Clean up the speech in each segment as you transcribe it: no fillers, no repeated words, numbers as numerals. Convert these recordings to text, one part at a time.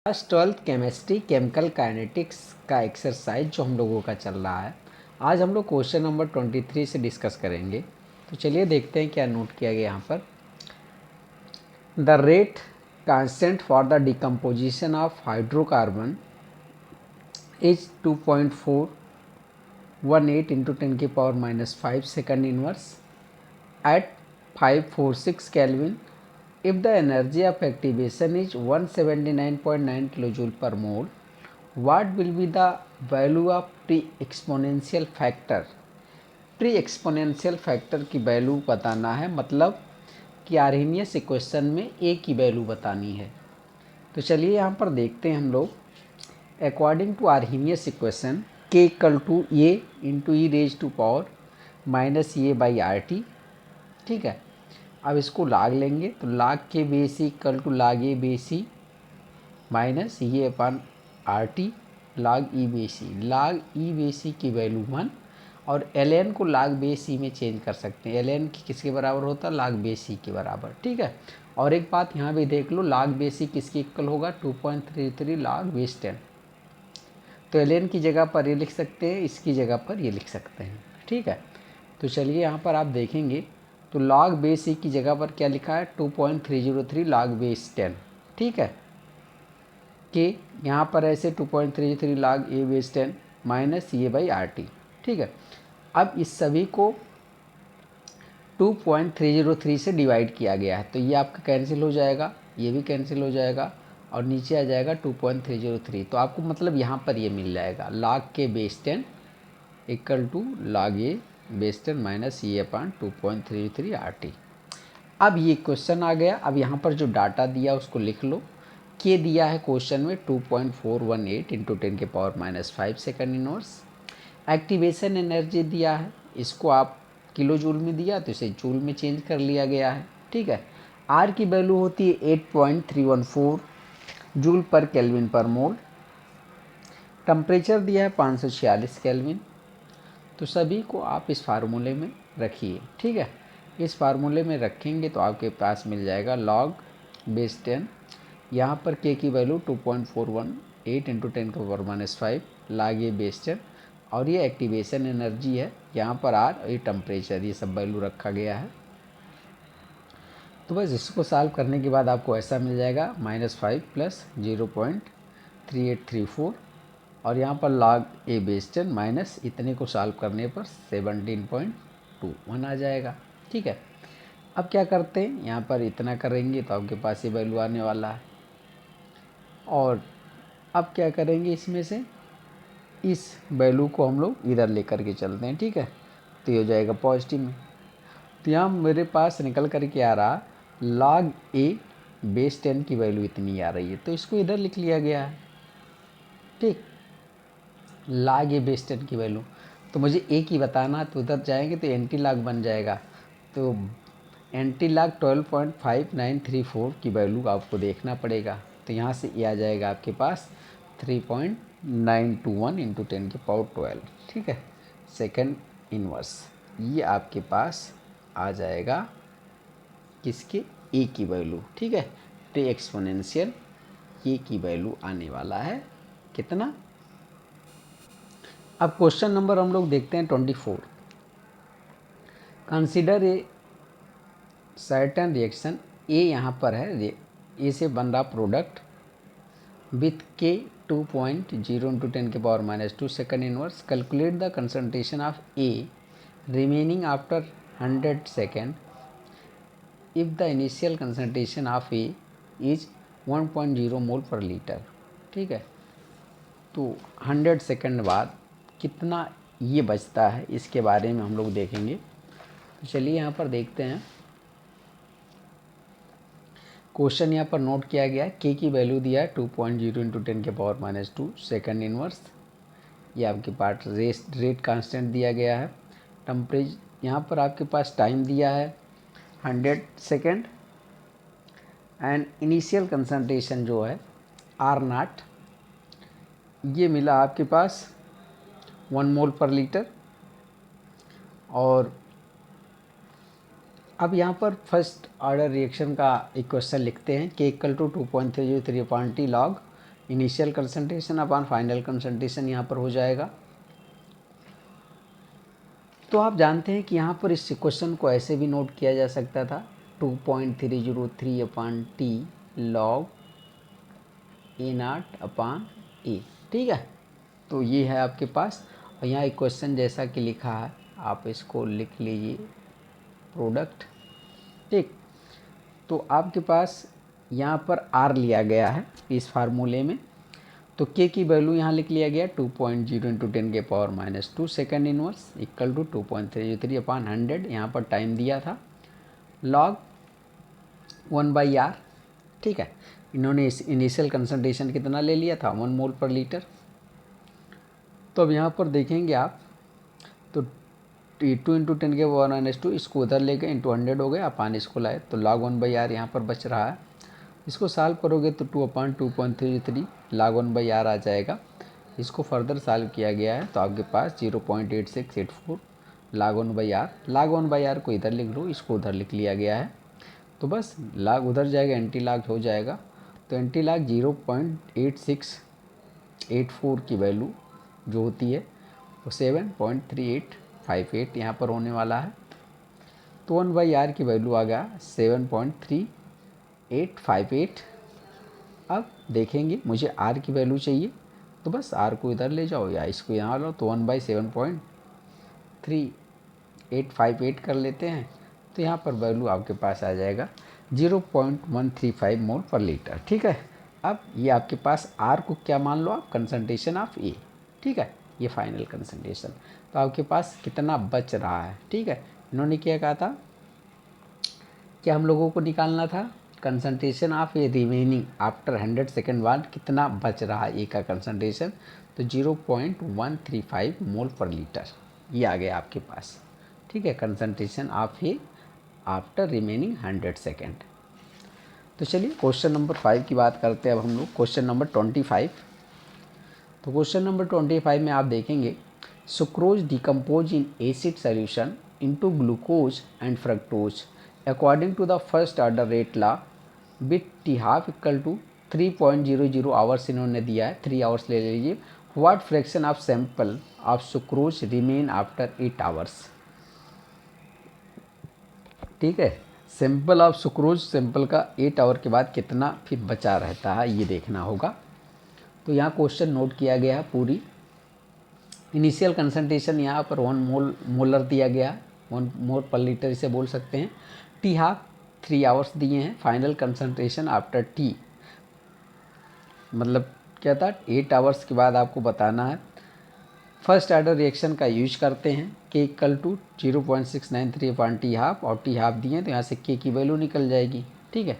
Class 12th chemistry chemical kinetics का exercise जो हम लोगों का चल रहा है, आज हम लोग क्वेश्चन नंबर 23 से डिस्कस करेंगे। तो चलिए देखते हैं क्या नोट किया गया यहाँ पर। The rate constant for the decomposition of hydrocarbon is 2.418 into 10⁻⁻5 second inverse at 546 Kelvin. If the energy of activation is 179.9 kilojoule per mole, what will be the value of pre-exponential factor? Pre-exponential factor की value बताना है, मतलब कि Arrhenius equation में ए की value बतानी है। तो चलिए यहाँ पर देखते हैं हम लोग। According to Arrhenius equation K equal to A into E raise to power minus A by R T. ठीक है, अब इसको लाग लेंगे तो लाग के बेसी इक्वल टू लाग ए बेसी माइनस ये अपन आर टी लाग ई बेसी। लाग ई बेसी की वैल्यू 1 और एल एन को लाग बेसी में चेंज कर सकते हैं। एल एन किसके बराबर होता है? लाग बेसी के बराबर। ठीक है, और एक बात यहाँ भी देख लो, लाग बेसी किसके इक्वल होगा? 2.33 लाग बेस 10। तो एल एन की जगह पर ये लिख सकते हैं, इसकी जगह पर ये लिख सकते हैं। ठीक है, तो चलिए यहाँ पर आप देखेंगे तो लॉग बेस ए की जगह पर क्या लिखा है? 2.303 लॉग बेस 10। ठीक है, कि यहाँ पर ऐसे 2.33 लॉग ए बेस 10 माइनस ये बाई आर टी। ठीक है, अब इस सभी को 2.303 से डिवाइड किया गया है, तो ये आपका कैंसिल हो जाएगा, ये भी कैंसिल हो जाएगा और नीचे आ जाएगा 2.303। तो आपको मतलब यहाँ पर ये मिल जाएगा log K base 10 equal to log A base 10 minus ये अपान 2.33 आर टी। अब ये क्वेश्चन आ गया। अब यहाँ पर जो डाटा दिया उसको लिख लो। के दिया है क्वेश्चन में 2.418 into 10⁻⁻5 second inverse. Activation energy दिया है, इसको आप किलो जूल में दिया तो इसे जूल में चेंज कर लिया गया है। ठीक है, आर की वैल्यू होती है 8.314 जूल पर केल्विन पर मोल। टेम्परेचर दिया है 546 केल्विन। तो सभी को आप इस फार्मूले में रखिए। ठीक है, इस फार्मूले में रखेंगे तो आपके पास मिल जाएगा लॉग बेस 10, यहाँ पर के की value 2.418 into 10⁻⁻5 log A base 10 और ये एक्टिवेशन एनर्जी है, यहाँ पर आर, ये टेम्परेचर, ये सब वैल्यू रखा गया है। तो बस इसको सॉल्व करने के बाद आपको ऐसा मिल जाएगा -5 प्लस 0.3834 और यहाँ पर लॉग ए बेस 10 माइनस इतने को सॉल्व करने पर 17.21 आ जाएगा। ठीक है, अब क्या करते हैं, यहाँ पर इतना करेंगे तो आपके पास ये वैल्यू आने वाला है। और अब क्या करेंगे, इसमें से इस वैल्यू को हम लोग इधर लेकर के चलते हैं। ठीक है, तो ये हो जाएगा पॉजिटिव में। तो यहाँ मेरे पास निकल कर के आ रहा लॉग ए बेस 10 की वैल्यू इतनी आ रही है, तो इसको इधर लिख लिया गया है। ठीक, लॉग ए बेस 10 की वैल्यू, तो मुझे ए की बताना, तो उधर जाएंगे तो एंटी लॉग बन जाएगा। तो एंटी लॉग 12.5934 की वैल्यू आपको देखना पड़ेगा। तो यहाँ से ये आ जाएगा आपके पास 3.921 इंटू 10⁻12। ठीक है, सेकेंड इनवर्स, ये आपके पास आ जाएगा किसके? ए की वैल्यू। ठीक है, तो एक्सपोनेंशियल ए की वैल्यू आने वाला है कितना? अब क्वेश्चन नंबर हम लोग देखते हैं 24। कंसिडर ए सर्टेन रिएक्शन, ए यहाँ पर है, ए से बन रहा प्रोडक्ट विथ के 2.0 into 10⁻⁻2 second inverse. Calculate the concentration of A remaining after 100 second if the initial concentration of A is 1.0 मोल पर लीटर। ठीक है, तो 100 सेकेंड बाद कितना ये बचता है, इसके बारे में हम लोग देखेंगे। तो चलिए यहाँ पर देखते हैं। क्वेश्चन यहाँ पर नोट किया गया है, के की वैल्यू दिया है 2.0 इंटू 10⁻⁻2 सेकेंड इनवर्स। ये आपके पास रेट कांस्टेंट दिया गया है। टेम्परेचर यहाँ पर आपके पास टाइम दिया है 100 सेकेंड एंड इनिशियल कंसंट्रेशन जो है R0 ये मिला आपके पास 1 मोल पर लीटर। और अब यहाँ पर फर्स्ट ऑर्डर रिएक्शन का इक्वेशन लिखते हैं, K equal to 2.303 upon T log initial concentration upon final concentration यहाँ पर हो जाएगा। तो आप जानते हैं कि यहाँ पर इस क्वेश्चन को ऐसे भी नोट किया जा सकता था 2.303 upon T log A0 upon A, ठीक है। तो ये है आपके पास, और यहाँ एक क्वेश्चन जैसा कि लिखा है आप इसको लिख लीजिए प्रोडक्ट, ठीक। तो आपके पास यहाँ पर आर लिया गया है इस फार्मूले में, तो के की वैल्यू यहाँ लिख लिया गया 2.0 into 10⁻⁻² second inverse equal to 2.303 upon 100। यहाँ पर टाइम दिया था लॉग 1/r, ठीक है। इन्होंने इस इनिशियल कंसंट्रेशन कितना ले लिया था 1 मोल पर लीटर। तो अब यहाँ पर देखेंगे आप तो 2 इंटू 10⁻⁻², इसको उधर ले गए इंटू 100 हो गए, अपान इसको लाए तो log 1/r यहाँ पर बच रहा है। इसको सॉल्व करोगे तो 2/2.33 log 1/r आ जाएगा। इसको फर्दर सॉल्व किया गया है तो आपके पास 0.8684 log 1/r, log 1/r को इधर लिख लो, इसको उधर लिख लिया गया है। तो बस log उधर जाएगा, एंटी log हो जाएगा, तो एंटी log 0.8684 की वैल्यू जो होती है वो 7.3858 यहाँ पर होने वाला है। तो 1/r की वैल्यू आ गया 7.3858। अब देखेंगे मुझे r की वैल्यू चाहिए, तो बस r को इधर ले जाओ या इसको यहाँ लो, तो 1/7.3858 कर लेते हैं। तो यहाँ पर वैल्यू आपके पास आ जाएगा 0.135 मोल पर लीटर, ठीक है। अब ये आपके पास r को क्या मान लो आप, कंसंट्रेशन ऑफ A, ठीक है, ये फाइनल कंसंट्रेशन। तो आपके पास कितना बच रहा है, ठीक है। इन्होंने क्या कहा था कि हम लोगों को निकालना था concentration of A remaining after 100 second बाद कितना बच रहा है ए का कंसंट्रेशन, तो 0.135 मोल पर लीटर ये आ गया आपके पास, ठीक है, concentration of A after remaining 100 second. तो चलिए क्वेश्चन नंबर 5 की बात करते हैं अब हम लोग, क्वेश्चन नंबर 25। तो क्वेश्चन नंबर 25 में आप देखेंगे sucrose decompose in acid solution into glucose and fructose according to the first order rate law with T half equal to 3.00 hours इन्होंने दिया है, 3 आवर्स ले लीजिए। What fraction of sample of sucrose remain after 8 hours, ठीक है। Sample of sucrose, sample का 8 our के बाद कितना फिर बचा रहता है ये देखना होगा। तो यहाँ क्वेश्चन नोट किया गया है पूरी। इनिशियल कंसंट्रेशन यहाँ पर 1 मोलर दिया गया, 1 मोल पर लीटर इसे बोल सकते हैं। टी हाफ 3 आवर्स दिए हैं। फाइनल कंसंट्रेशन आफ्टर टी मतलब क्या था, 8 आवर्स के बाद आपको बताना है। फर्स्ट ऑर्डर रिएक्शन का यूज करते हैं K equal to 0.693 upon T half, और टी हाफ दिए तो यहाँ से के की वैल्यू निकल जाएगी, ठीक है।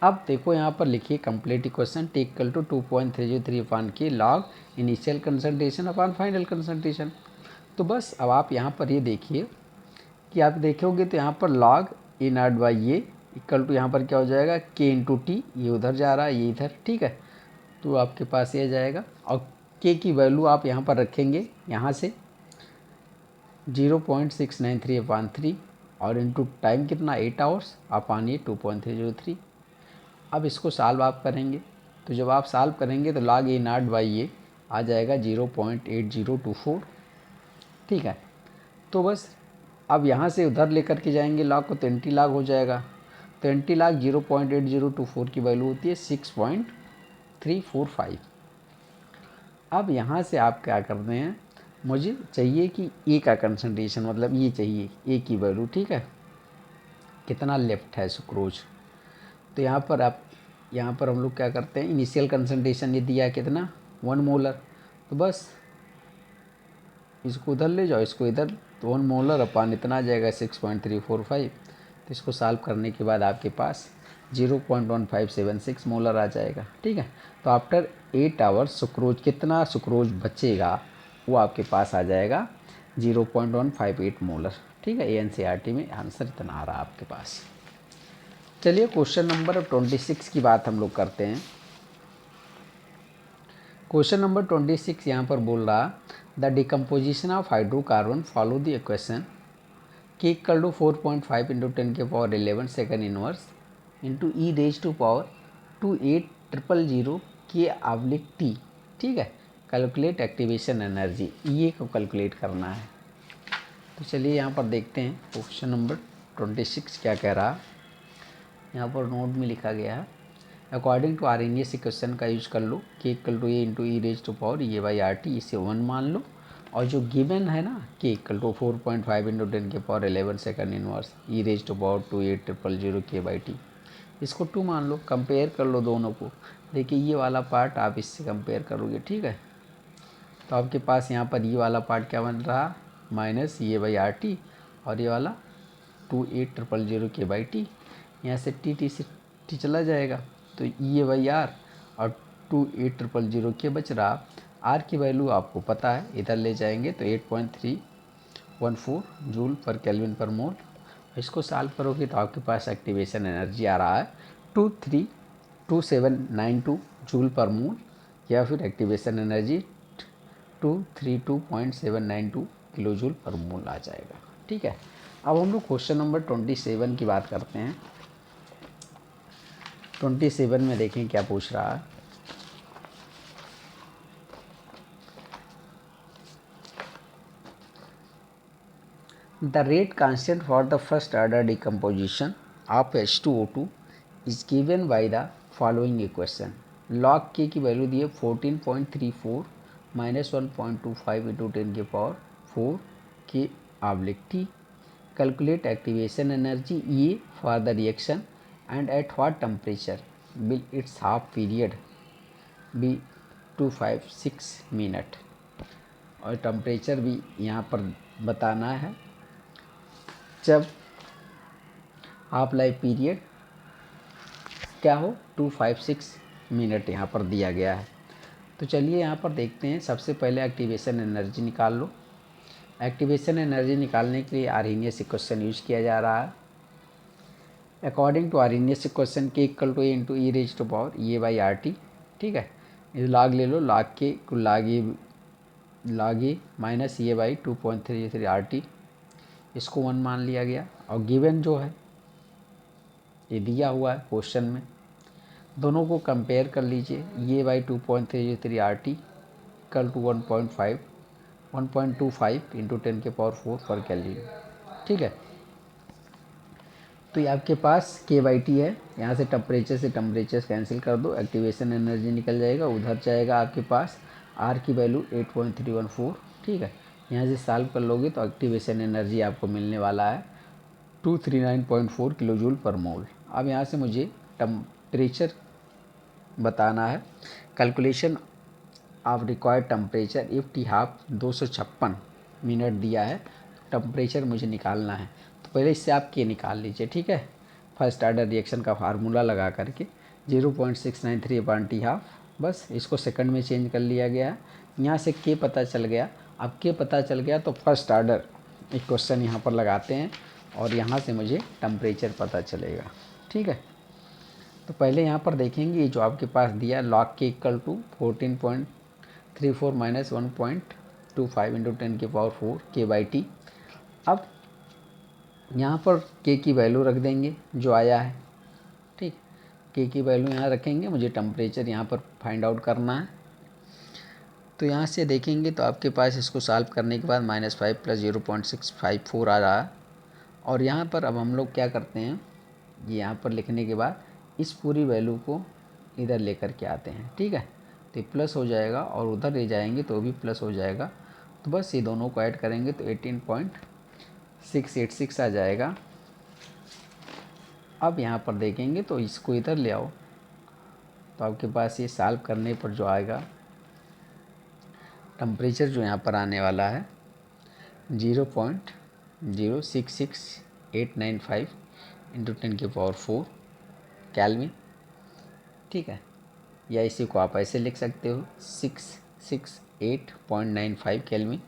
अब देखो यहाँ पर लिखिए complete equation, T equal to 2.303 upon K log initial concentration upon final concentration. तो बस अब आप यहाँ पर ये देखिए कि आप देखोगे तो यहाँ पर लॉग A0/A इक्वल टू यहाँ पर क्या हो जाएगा के इंटू टी, ये उधर जा रहा है ये इधर, ठीक है। तो आपके पास ये जाएगा, और के की वैल्यू आप यहाँ पर रखेंगे यहाँ से 0.693 अपॉन 3 और इंटू टाइम कितना 8 आवर्स अपॉन ये 2.303। अब इसको सॉल्व आप करेंगे, तो जब आप सॉल्व करेंगे तो log A0/A आ जाएगा 0.8024, ठीक है। तो बस अब यहाँ से उधर लेकर के जाएंगे log को, तो एंटी log हो जाएगा। तो एंटी log 0.8024 की वैल्यू होती है 6.345। अब यहाँ से आप क्या करते हैं, मुझे चाहिए कि ए का कंसंट्रेशन मतलब ये चाहिए ए की वैल्यू, ठीक है, कितना लेफ्ट है सुक्रोज। तो यहाँ पर हम लोग क्या करते हैं, इनिशियल कंसंट्रेशन ये दिया है कितना 1 मोलर, तो बस इसको उधर ले जाओ, इसको इधर, तो 1 मोलर अपान इतना आ जाएगा 6.345। तो इसको सॉल्व करने के बाद आपके पास 0.1576 मोलर आ जाएगा, ठीक है। तो आफ्टर 8 आवर्स सुक्रोज कितना सुक्रोज बचेगा वो आपके पास आ जाएगा 0.158 मोलर, ठीक है। ANCERT में आंसर इतना आ रहा है आपके पास। चलिए क्वेश्चन नंबर 26 की बात हम लोग करते हैं। क्वेश्चन नंबर 26 यहाँ पर बोल रहा the decomposition of hydrocarbon follow the equation K equal to 4.5 into 10⁻11 second inverse into E raised to power 28000 K/T, ठीक है। कैलकुलेट एक्टिवेशन एनर्जी, ये को कैलकुलेट करना है। तो चलिए यहाँ पर देखते हैं क्वेश्चन नंबर 26 क्या कह रहा है। यहाँ पर नोट में लिखा गया है, अकॉर्डिंग टू आर्हेनियस इक्वेशन का यूज कर लो, K equal to A into E raise to power ये बाई RT, इसे 1 मान लो। और जो गिवन है ना K इक्वल टू 4.5 इंटू 10 के power 11 second inverse E raise to power 2800 K/T, इसको 2 मान लो। कंपेयर कर लो दोनों को। देखिए ये वाला पार्ट आप इससे कंपेयर करोगे, ठीक है। तो आपके पास यहाँ पर ये वाला पार्ट क्या बन रहा, माइनस ये बाई RT, और ये वाला 2800 K/T। यहाँ से T से T चला जाएगा, तो ये बाई R और 2800 K बच रहा। R की वैल्यू आपको पता है, इधर ले जाएंगे तो 8.314 जूल पर केल्विन पर मोल। इसको सॉल्व करोगे तो आपके पास एक्टिवेशन एनर्जी आ रहा है 232792 जूल पर मोल, या फिर एक्टिवेशन एनर्जी 232.792 किलो जूल पर मोल आ जाएगा, ठीक है। अब हम लोग क्वेश्चन नंबर 27 की बात करते हैं। 27 में देखें क्या पूछ रहा है। The rate constant for the first order decomposition of H2O2 is given by the following equation. Log के की वैल्यू दी है 14.34 माइनस 1.25 इंटू 10 के power 4 K/T। Calculate activation energy E for the reaction and at what temperature will its half period be 256 minute. और temperature भी यहाँ पर बताना है जब हाफ लाइफ पीरियड क्या हो 256 मिनट यहाँ पर दिया गया है। तो चलिए यहाँ पर देखते हैं। सबसे पहले एक्टिवेशन एनर्जी निकाल लो। एक्टिवेशन एनर्जी निकालने के लिए आर्हेनियस इक्वेशन यूज किया जा रहा है। According to Arrhenius equation K equal to A into E raise to power ये बाई RT, ठीक है। ये लाग ले लो, लाग के लाग ए माइनस ये बाई 2.33 RT, इसको 1 मान लिया गया। और गिवन जो है ये दिया हुआ है क्वेश्चन में, दोनों को कंपेयर कर लीजिए। ये by 2.33 RT equal to 1.25 into 10 के पावर 4 पर केल्विन, ठीक है। तो ये आपके पास K/T है। यहाँ से टेम्परेचर कैंसिल कर दो, एक्टिवेशन एनर्जी निकल जाएगा। उधर जाएगा आपके पास R की वैल्यू 8.314, ठीक है। यहाँ से सॉल्व कर लोगे तो एक्टिवेशन एनर्जी आपको मिलने वाला है 239.4 किलो जूल पर मोल। अब यहाँ से मुझे टेम्परेचर बताना है। Calculation of required temperature if T half 256 minute दिया है, टेम्परेचर मुझे निकालना है। तो पहले इससे आप K निकाल लीजिए, ठीक है। फर्स्ट ऑर्डर रिएक्शन का फार्मूला लगा करके 0.693/T हाफ, बस इसको सेकंड में चेंज कर लिया गया। यहाँ से K पता चल गया। अब K पता चल गया तो फर्स्ट ऑर्डर इक्वेशन यहाँ पर लगाते हैं और यहाँ से मुझे टेम्परेचर पता चलेगा, ठीक है। तो पहले यहाँ पर देखेंगे जो आपके पास दिया log K equal to 14.34 minus 1.25 into 10 के पावर 4 K/T। अब यहाँ पर K की वैल्यू रख देंगे जो आया है, ठीक। K की वैल्यू यहाँ रखेंगे, मुझे टेम्परेचर यहाँ पर फाइंड आउट करना है। तो यहाँ से देखेंगे तो आपके पास इसको सॉल्व करने के बाद -5 प्लस 0.654 आ रहा है। और यहाँ पर अब हम लोग क्या करते हैं, ये यहाँ पर लिखने के बाद इस पूरी वैल्यू को इधर लेकर के आते हैं, ठीक है। तो प्लस हो जाएगा और उधर ले जाएंगे तो भी प्लस हो जाएगा। तो बस ये दोनों को ऐड करेंगे तो 18.686 आ जाएगा। अब यहाँ पर देखेंगे तो इसको इधर ले आओ तो आपके पास ये सॉल्व करने पर जो आएगा टेम्परेचर जो यहाँ पर आने वाला है 0.066895 इंटू 10 के पावर 4 केल्विन, ठीक है। या इसी को आप ऐसे लिख सकते हो 668.95 केल्विन,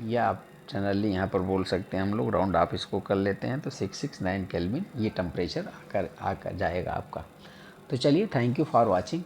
या आप जनरली यहाँ पर बोल सकते हैं, हम लोग राउंड आप इसको कर लेते हैं तो 669 केल्विन ये टेम्परेचर आकर जाएगा आपका। तो चलिए, थैंक यू फॉर वॉचिंग।